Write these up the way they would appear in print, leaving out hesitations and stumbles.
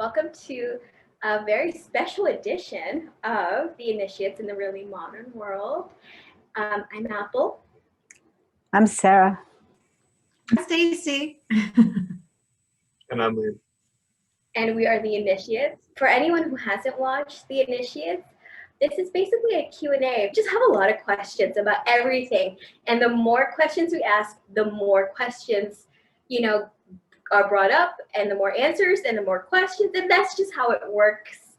welcome to a very special edition of the Initiates in the Really Modern World. I'm Apple. I'm Sara. I'm Stacy. And I'm Liam. And we are the Initiates. For anyone who hasn't watched the Initiates, this is basically a Q&A. We just have a lot of questions about everything. And the more questions we ask, the more questions, are brought up, and the more answers and the more questions. And that's just how it works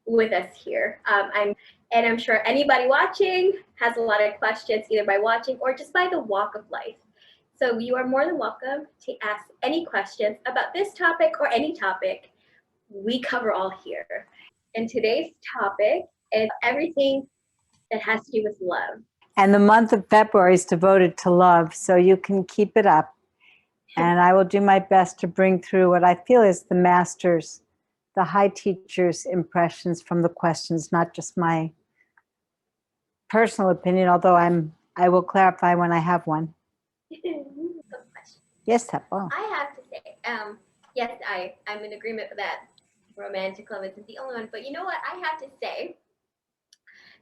with us here. I'm sure anybody watching has a lot of questions, either by watching or just by the walk of life. So you are more than welcome to ask any questions about this topic or any topic. We cover all here. And today's topic is everything that has to do with love. And the month of February is devoted to love, so you can keep it up. And I will do my best to bring through what I feel is the masters, the high teachers' impressions from the questions, not just my personal opinion, although I will clarify when I have one. Yes, Apple. I have to say, yes, I'm in agreement with that. Romantic love isn't the only one, but you know what? I have to say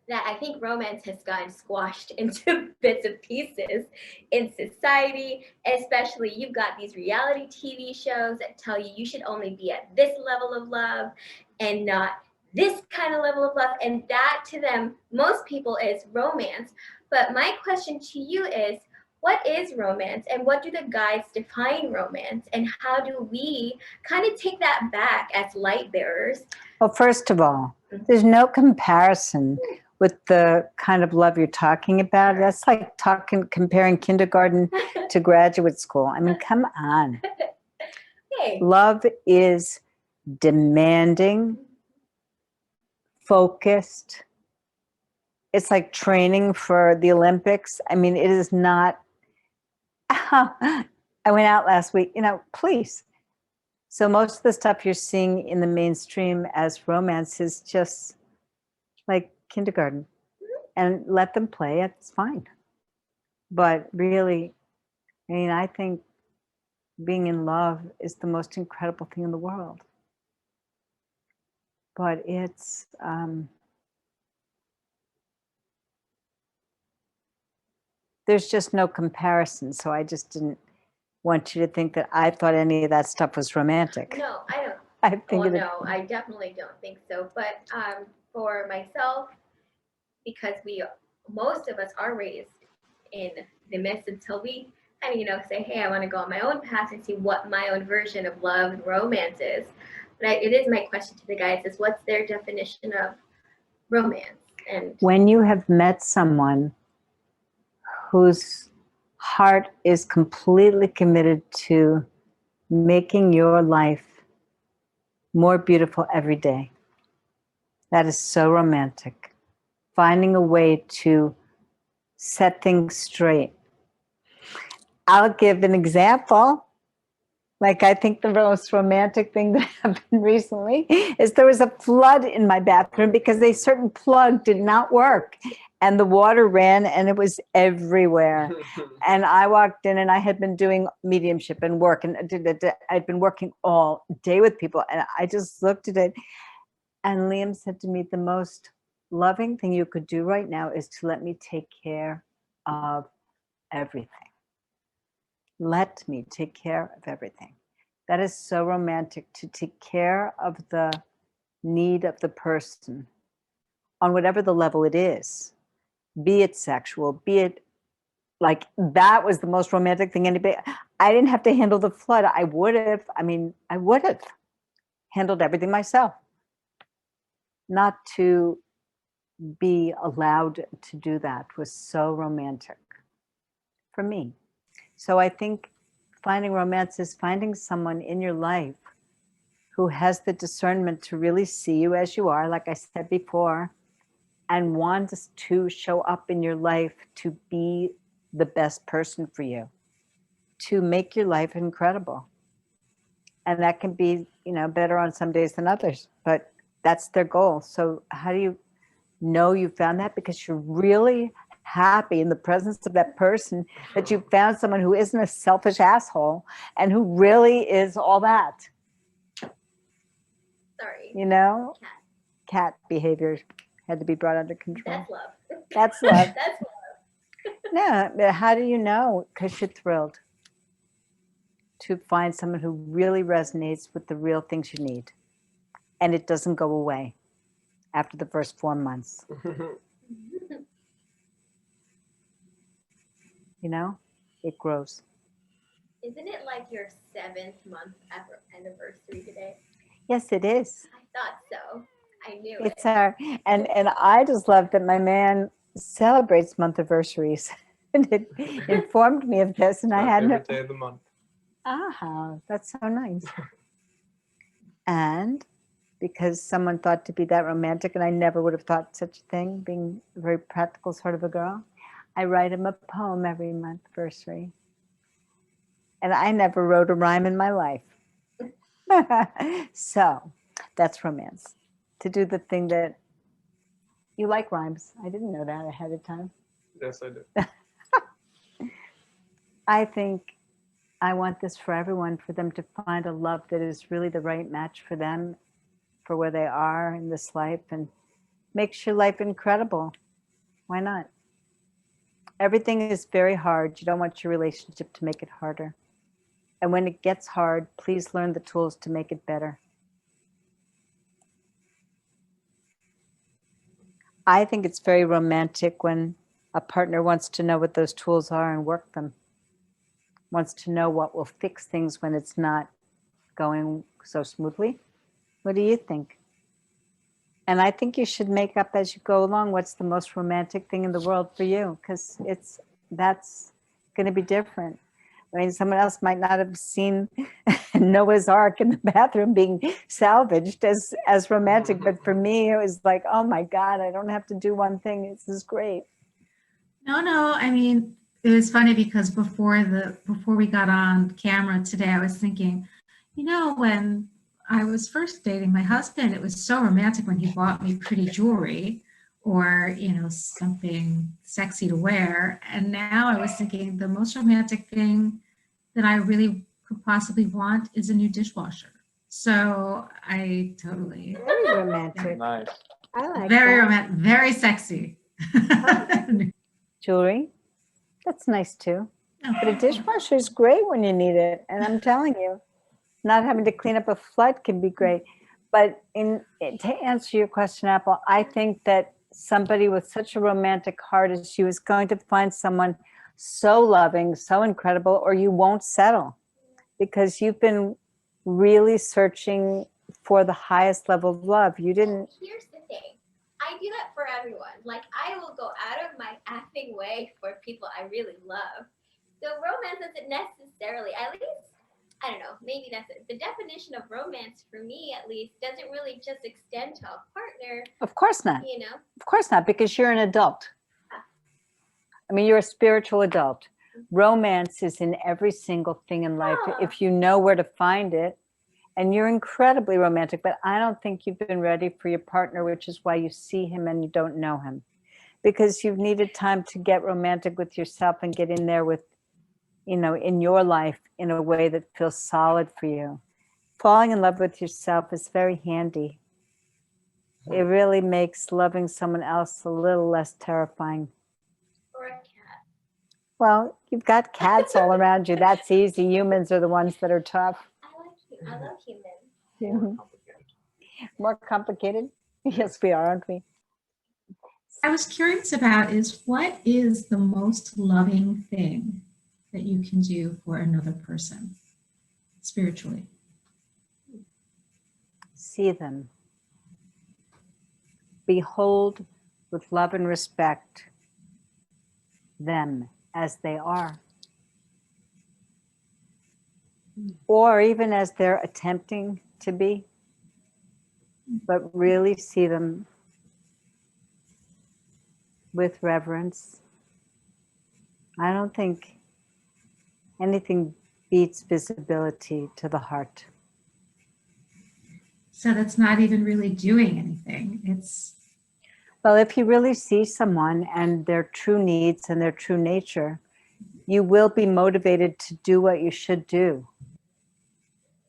that I think romance has gotten squashed into bits and pieces in society. Especially, you've got these reality TV shows that tell you should only be at this level of love and not this kind of level of love. And that to them, most people, is romance. But my question to you is, what is romance, and what do the guides define romance, and how do we kind of take that back as light bearers? Well, first of all, there's no comparison with the kind of love you're talking about. That's like comparing kindergarten to graduate school. I mean, come on. Hey. Love is demanding, focused. It's like training for the Olympics. I mean, it is not. I went out last week, please. So most of the stuff you're seeing in the mainstream as romance is just like kindergarten, and let them play, it's fine. But really, I think being in love is the most incredible thing in the world. But it's there's just no comparison. So I just didn't want you to think that I thought any of that stuff was romantic. No, I don't. I definitely don't think so. But for myself, because most of us are raised in the mist until we kind of, say, hey, I want to go on my own path and see what my own version of love and romance is. But it is my question to the guys is, what's their definition of romance? And when you have met someone whose heart is completely committed to making your life more beautiful every day, that is so romantic. Finding a way to set things straight. I'll give an example. Like, I think the most romantic thing that happened recently is there was a flood in my bathroom because a certain plug did not work. And the water ran and it was everywhere. And I walked in and I had been doing mediumship and work. And I'd been working all day with people. And I just looked at it. And Liam said to me, the most loving thing you could do right now is to let me take care of everything. Let me take care of everything. That is so romantic, to take care of the need of the person on whatever the level it is. Be it sexual, be it like, that was the most romantic thing anybody. I didn't have to handle the flood. I would have handled everything myself. Not to be allowed to do that was so romantic for me. So I think finding romance is finding someone in your life who has the discernment to really see you as you are, like I said before, and wants to show up in your life to be the best person for you, to make your life incredible. And that can be, better on some days than others, but that's their goal. So how do you know you found that? Because you're really happy in the presence of that person, that you found someone who isn't a selfish asshole and who really is all that. You know, Cat. cat behavior had to be brought under control. That's love. That's love. That's love. No, but how do you know? Because you're thrilled to find someone who really resonates with the real things you need. And it doesn't go away after the first 4 months. You know, it grows. Isn't it like your 7th month anniversary today? Yes, it is. I thought so. I knew It's it. our, and I just love that my man celebrates month anniversaries. And it informed me of this, and I My had no. favorite day of the month. Ah, that's so nice. And because someone thought to be that romantic, and I never would have thought such a thing, being a very practical sort of a girl, I write him a poem every month anniversary. And I never wrote a rhyme in my life. So that's romance. To do the thing that you like rhymes. I didn't know that ahead of time. Yes, I do. I think I want this for everyone, for them to find a love that is really the right match for them, for where they are in this life, and makes your life incredible. Why not? Everything is very hard. You don't want your relationship to make it harder. And when it gets hard, please learn the tools to make it better. I think it's very romantic when a partner wants to know what those tools are and work them. Wants to know what will fix things when it's not going so smoothly. What do you think? And I think you should make up as you go along what's the most romantic thing in the world for you, because that's going to be different. I mean, someone else might not have seen Noah's Ark in the bathroom being salvaged as romantic, but for me, it was like, oh my God, I don't have to do one thing. This is great. No. I mean, it was funny because before we got on camera today, I was thinking, when I was first dating my husband, it was so romantic when he bought me pretty jewelry or, something sexy to wear. And now I was thinking the most romantic thing that I really could possibly want is a new dishwasher. So I totally Very romantic. Nice. I like very that. romantic, very sexy. Jewelry, that's nice too. But a dishwasher is great when you need it. And I'm telling you, not having to clean up a flood can be great. But to answer your question, Apple, I think that somebody with such a romantic heart as you is going to find someone so loving, so incredible, or you won't settle because you've been really searching for the highest level of love. You didn't. Here's the thing. I do that for everyone. Like, I will go out of my effing way for people I really love. So romance isn't necessarily, at least, I don't know, maybe that's it. The definition of romance for me, at least, doesn't really just extend to a partner. Of course not. You know? Of course not, because you're an adult. I mean, you're a spiritual adult. Romance is in every single thing in life. If you know where to find it, and you're incredibly romantic, but I don't think you've been ready for your partner, which is why you see him and you don't know him. Because you've needed time to get romantic with yourself and get in there with, in your life in a way that feels solid for you. Falling in love with yourself is very handy. It really makes loving someone else a little less terrifying. Or a cat. Well, you've got cats all around you. That's easy. Humans are the ones that are tough. I love humans. Mhm. More complicated? Yes, we are, aren't we? I was curious about is what is the most loving thing that you can do for another person spiritually? See them. Behold with love and respect them as they are. Or even as they're attempting to be, but really see them with reverence. I don't think anything beats visibility to the heart. So that's not even really doing anything. It's Well, if you really see someone and their true needs and their true nature, you will be motivated to do what you should do,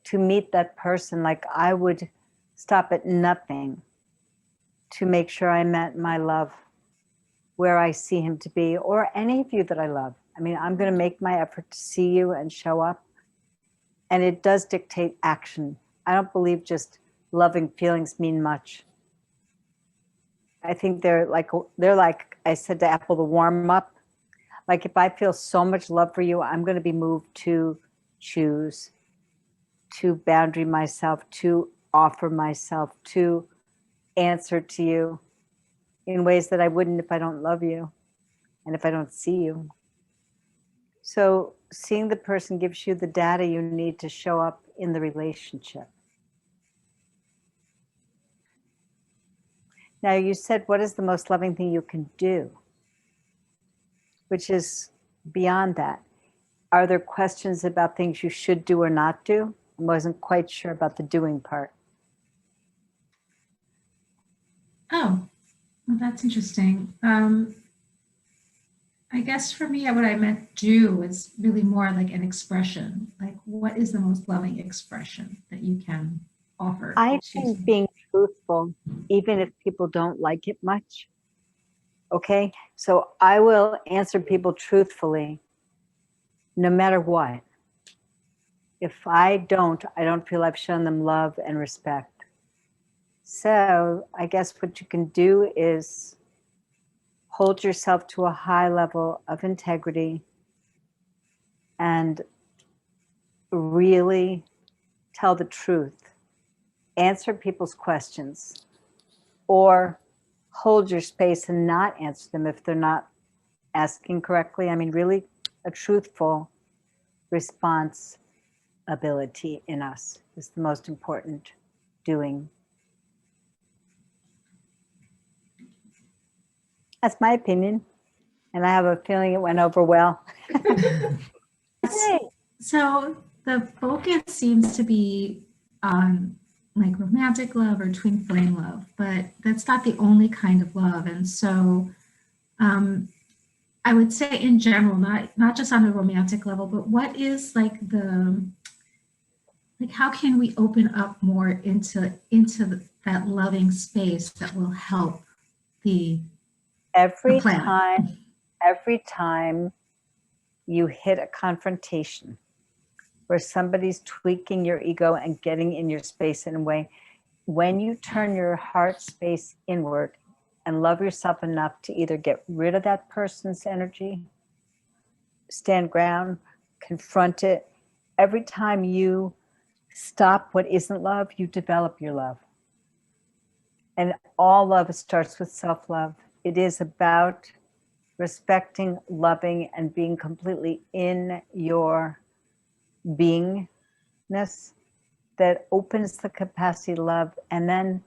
to meet that person. Like I would stop at nothing to make sure I met my love where I see him to be, or any of you that I love. I mean, I'm going to make my effort to see you and show up. And it does dictate action. I don't believe just loving feelings mean much. I think they're like I said to Apple, the warm up. Like if I feel so much love for you, I'm going to be moved to choose, to boundary myself, to offer myself, to answer to you in ways that I wouldn't if I don't love you and if I don't see you. So seeing the person gives you the data you need to show up in the relationship. Now you said, what is the most loving thing you can do? Which is beyond that. Are there questions about things you should do or not do? I wasn't quite sure about the doing part. Oh, well, that's interesting. I guess for me, what I meant do is really more like an expression. Like, what is the most loving expression that you can offer? I think being truthful, even if people don't like it much. Okay, so I will answer people truthfully, no matter what. If I don't feel I've shown them love and respect. So I guess what you can do is hold yourself to a high level of integrity and really tell the truth. Answer people's questions or hold your space and not answer them if they're not asking correctly. I mean, really a truthful response ability in us is the most important doing. That's my opinion. And I have a feeling it went over well. Hey. So the focus seems to be on like romantic love or twin flame love, but that's not the only kind of love. And so I would say in general, not just on a romantic level, but what is like how can we open up more into that loving space that will help the planet? Every time you hit a confrontation where somebody's tweaking your ego and getting in your space in a way, when you turn your heart space inward and love yourself enough to either get rid of that person's energy, stand ground, confront it, every time you stop what isn't love, you develop your love. And all love starts with self-love. It is about respecting, loving, and being completely in your beingness that opens the capacity to love. And then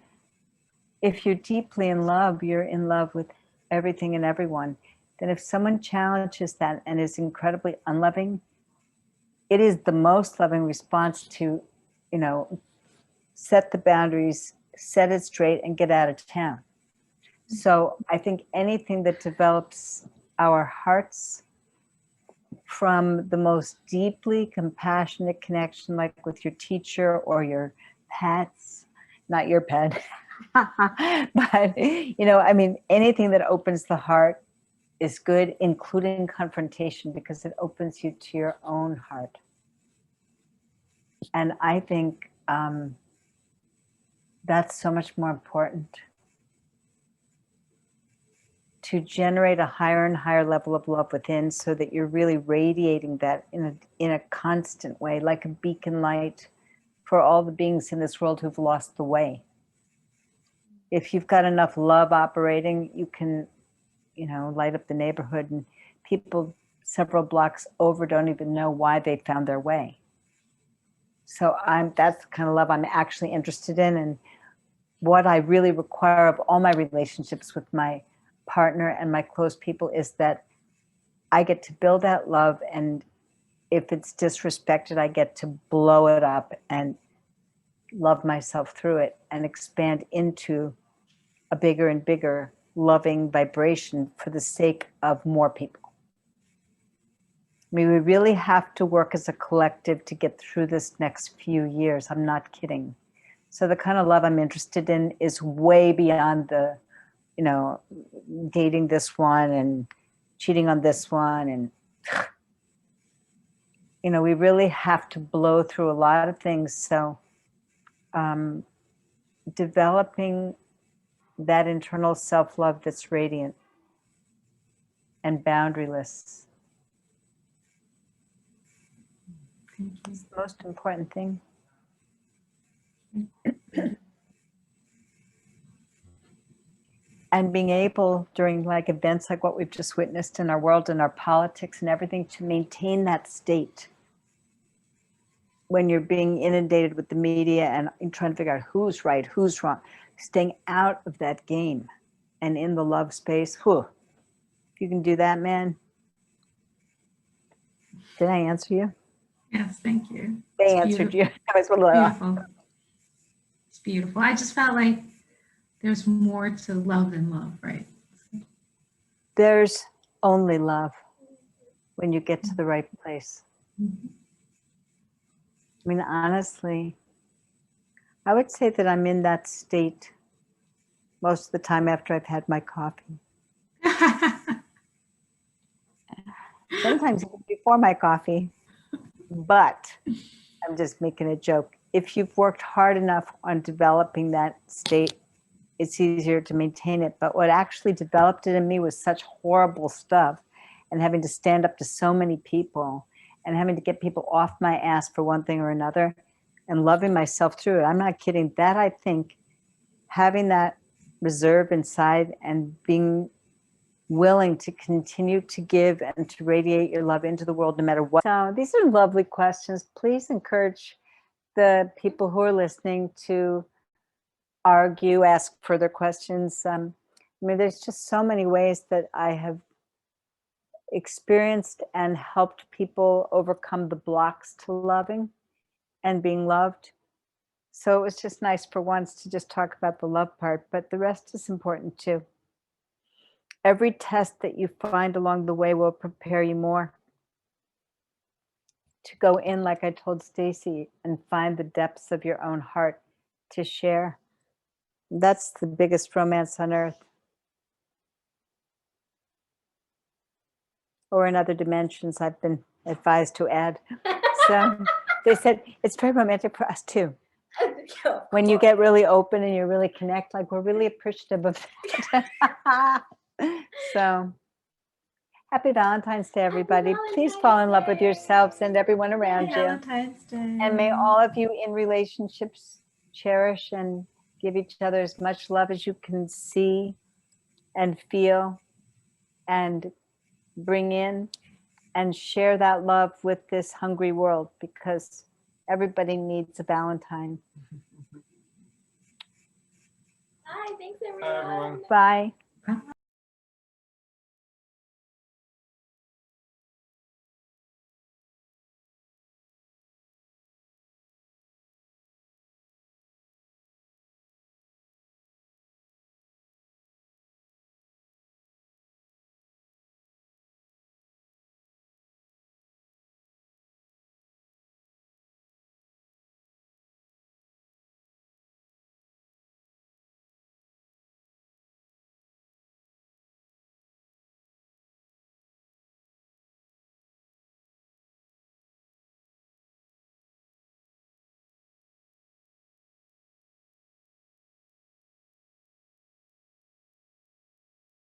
if you're deeply in love, you're in love with everything and everyone. Then if someone challenges that and is incredibly unloving, it is the most loving response to, set the boundaries, set it straight, and get out of town. So I think anything that develops our hearts from the most deeply compassionate connection, like with your teacher or your pets, not your pet, but, anything that opens the heart is good, including confrontation, because it opens you to your own heart. And I think that's so much more important, to generate a higher and higher level of love within, so that you're really radiating that in a constant way, like a beacon light for all the beings in this world who've lost the way. If you've got enough love operating, you can, light up the neighborhood, and people several blocks over don't even know why they found their way. So that's the kind of love I'm actually interested in, and what I really require of all my relationships with my partner and my close people is that I get to build that love, and if it's disrespected, I get to blow it up and love myself through it and expand into a bigger and bigger loving vibration for the sake of more people. I mean, we really have to work as a collective to get through this next few years. I'm not kidding. So the kind of love I'm interested in is way beyond the, dating this one and cheating on this one. And, we really have to blow through a lot of things. So developing that internal self-love that's radiant and boundaryless. Thank you. It's the most important thing. And being able during like events like what we've just witnessed in our world and our politics and everything to maintain that state when you're being inundated with the media and trying to figure out who's right, who's wrong, staying out of that game and in the love space. Whew. If you can do that, man. Did I answer you? Yes, thank you. I It's answered beautiful. you. I was a little, Beautiful. It's beautiful. I just felt like there's more to love than love, right? There's only love when you get to the right place. Mm-hmm. I mean, honestly, I would say that I'm in that state most of the time after I've had my coffee. Sometimes even before my coffee, but I'm just making a joke. If you've worked hard enough on developing that state, it's easier to maintain it. But what actually developed it in me was such horrible stuff and having to stand up to so many people and having to get people off my ass for one thing or another and loving myself through it. I'm not kidding. That, I think, having that reserve inside and being willing to continue to give and to radiate your love into the world no matter what. So these are lovely questions. Please encourage the people who are listening to argue, ask further questions. I mean, there's just so many ways that I have experienced and helped people overcome the blocks to loving and being loved. So it was just nice for once to just talk about the love part, but the rest is important too. Every test that you find along the way will prepare you more to go in, like I told Stacy, and find the depths of your own heart to share. That's the biggest romance on earth. Or in other dimensions, I've been advised to add. So they said it's very romantic for us too. When you get really open and you really connect, like we're really appreciative of that. So happy Valentine's Day, everybody. Please fall in love with yourselves and everyone around you. Valentine's Day. And may all of you in relationships cherish and give each other as much love as you can see and feel and bring in and share that love with this hungry world, because everybody needs a Valentine. Bye. Thanks, Bye, everyone. Bye.